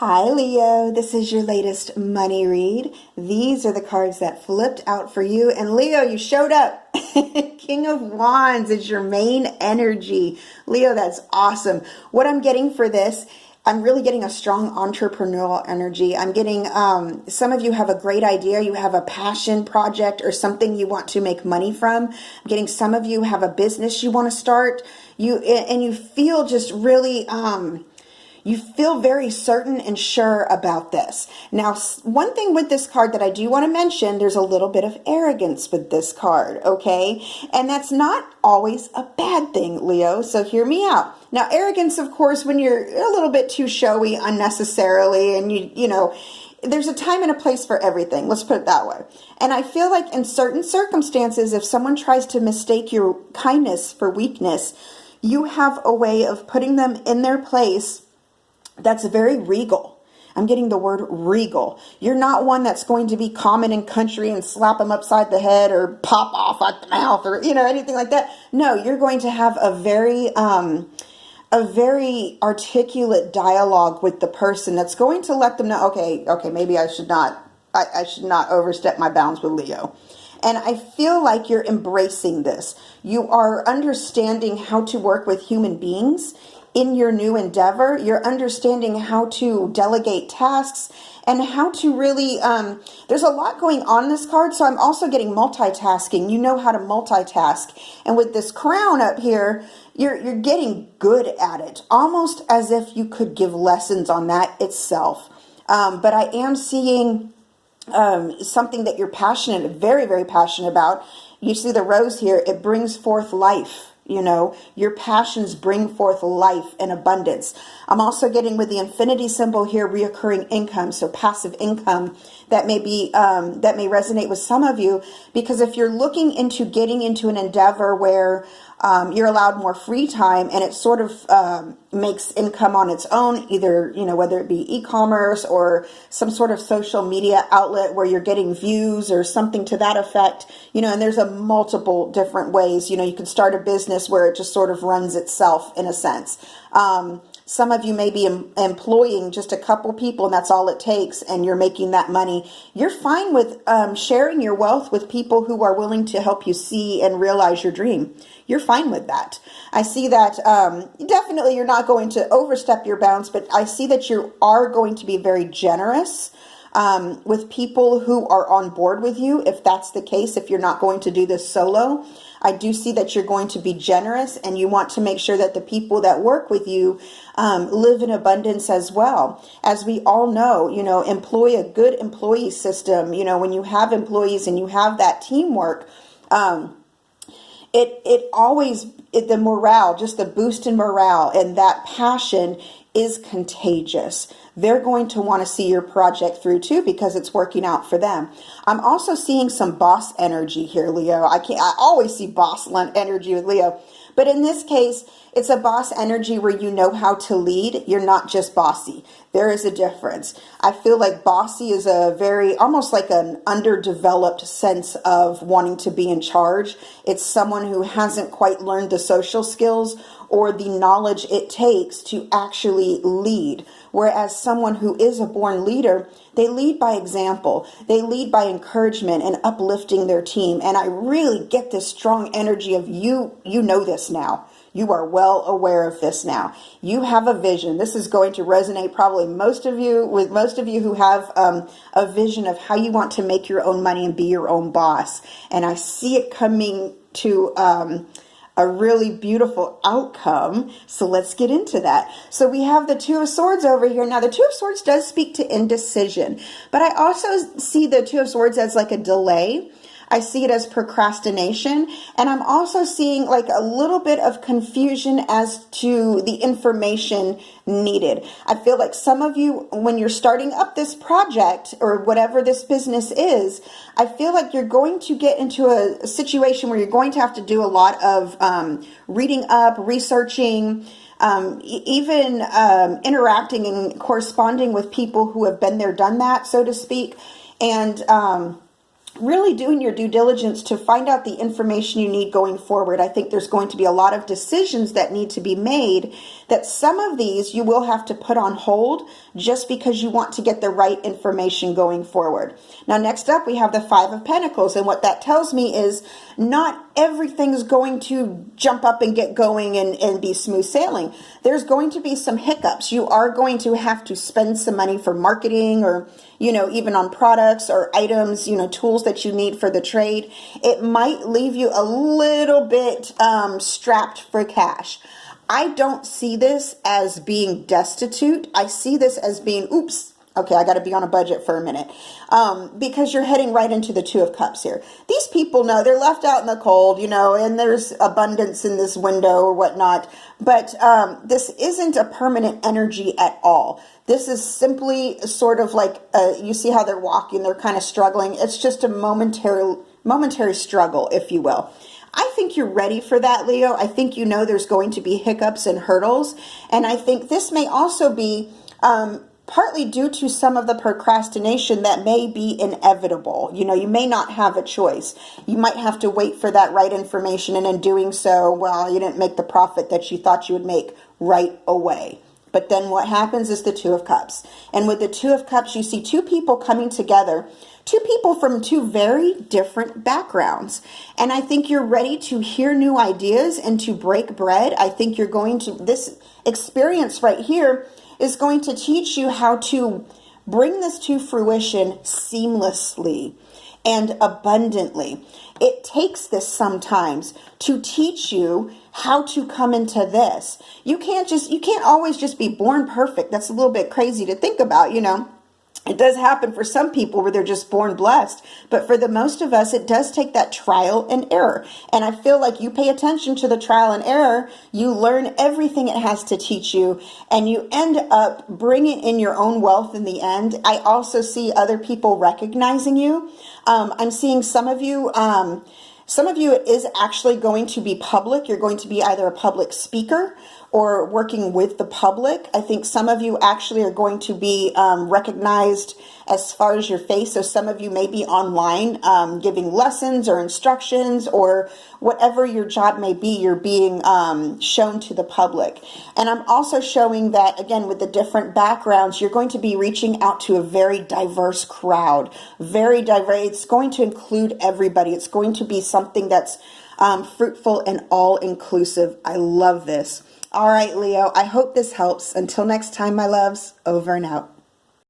Hi Leo, this is your latest money read. These are the cards that flipped out for you. And Leo, you showed up. King of Wands is your main energy. Leo, that's awesome. What I'm getting for this, I'm really getting a strong entrepreneurial energy. I'm getting, some of you have a great idea. You have a passion project or something you want to make money from. I'm getting some of you have a business you want to start. And you feel just really, you feel very certain and sure about this. Now, one thing with this card that I do want to mention, there's a little bit of arrogance with this card, okay? And that's not always a bad thing, Leo, so hear me out. Now, arrogance, of course, when you're a little bit too showy unnecessarily and you know, there's a time and a place for everything. Let's put it that way. And I feel like in certain circumstances, if someone tries to mistake your kindness for weakness, you have a way of putting them in their place that's very regal. I'm getting the word regal. You're not one that's going to be common and country and slap them upside the head or pop off at the mouth or, anything like that. No, you're going to have a very articulate dialogue with the person that's going to let them know, okay, maybe I should not overstep my bounds with Leo. And I feel like you're embracing this. You are understanding how to work with human beings in your new endeavor. You're understanding how to delegate tasks and how to really, there's a lot going on in this card. So I'm also getting multitasking. You know how to multitask. And with this crown up here, you're getting good at it, almost as if you could give lessons on that itself. But I am seeing something that you're passionate, very, very passionate about. You see the rose here, it brings forth life. Your passions bring forth life and abundance. I'm also getting with the infinity symbol here, reoccurring income. So passive income that may resonate with some of you, because if you're looking into getting into an endeavor where you're allowed more free time and it sort of makes income on its own, either, whether it be e-commerce or some sort of social media outlet where you're getting views or something to that effect, and there's a multiple different ways. You can start a business where it just sort of runs itself in a sense. Some of you may be employing just a couple people and that's all it takes, and you're making that money. You're fine with sharing your wealth with people who are willing to help you see and realize your dream. You're fine with that. I see that definitely you're not going to overstep your bounds, but I see that you are going to be very generous with people who are on board with you. If that's the case, if you're not going to do this solo, I do see that you're going to be generous, and you want to make sure that the people that work with you live in abundance as well. As we all know, employ a good employee system. When you have employees and you have that teamwork, the morale, just the boost in morale and that passion is contagious. They're going to want to see your project through too, because it's working out for them. I'm also seeing some boss energy here, Leo. I always see boss energy with Leo, but in this case, it's a boss energy where you know how to lead. You're not just bossy. There is a difference. I feel like bossy is almost like an underdeveloped sense of wanting to be in charge. It's someone who hasn't quite learned the social skills or the knowledge it takes to actually lead. Whereas someone who is a born leader, they lead by example. They lead by encouragement and uplifting their team. And I really get this strong energy of you know this now. You are well aware of this now. You have a vision. This is going to resonate probably with most of you who have a vision of how you want to make your own money and be your own boss. And I see it coming to a really beautiful outcome. So let's get into that. So we have the Two of Swords over here. Now the Two of Swords does speak to indecision, but I also see the Two of Swords as like a delay. I see it as procrastination, and I'm also seeing like a little bit of confusion as to the information needed. I feel like some of you, when you're starting up this project or whatever this business is, I feel like you're going to get into a situation where you're going to have to do a lot of reading up, researching, even interacting and corresponding with people who have been there, done that, so to speak. And really doing your due diligence to find out the information you need going forward. I think there's going to be a lot of decisions that need to be made, that some of these you will have to put on hold just because you want to get the right information going forward. Now, next up, we have the Five of Pentacles. And what that tells me is not everything's going to jump up and get going and be smooth sailing. There's going to be some hiccups. You are going to have to spend some money for marketing, or even on products or items, tools that you need for the trade. It might leave you a little bit strapped for cash. I don't see this as being destitute. I see this as being, oops, okay, I got to be on a budget for a minute, because you're heading right into the Two of Cups here. These people know they're left out in the cold, and there's abundance in this window or whatnot, but this isn't a permanent energy at all. This is simply sort of like, you see how they're walking, they're kind of struggling. It's just a momentary struggle, if you will. I think you're ready for that, Leo. I think there's going to be hiccups and hurdles, and I think this may also be partly due to some of the procrastination that may be inevitable. You may not have a choice. You might have to wait for that right information, and in doing so, well, you didn't make the profit that you thought you would make right away. But then what happens is the Two of Cups. And with the Two of Cups, you see two people coming together, two people from two very different backgrounds. And I think you're ready to hear new ideas and to break bread. I think this experience right here is going to teach you how to bring this to fruition seamlessly and abundantly. It takes this sometimes to teach you how to come into this. You can't always just be born perfect. That's a little bit crazy to think about, It does happen for some people where they're just born blessed, but for the most of us, it does take that trial and error. And I feel like you pay attention to the trial and error, you learn everything it has to teach you, and you end up bringing in your own wealth in the end. I also see other people recognizing you. I'm seeing some of you, it is actually going to be public. You're going to be either a public speaker or working with the public. I think some of you actually are going to be recognized as far as your face. So some of you may be online giving lessons or instructions, or whatever your job may be, you're being shown to the public. And I'm also showing that, again, with the different backgrounds, you're going to be reaching out to a very diverse crowd. Very diverse. It's going to include everybody. It's going to be something that's fruitful and all-inclusive. I love this. All right, Leo, I hope this helps. Until next time, my loves, over and out.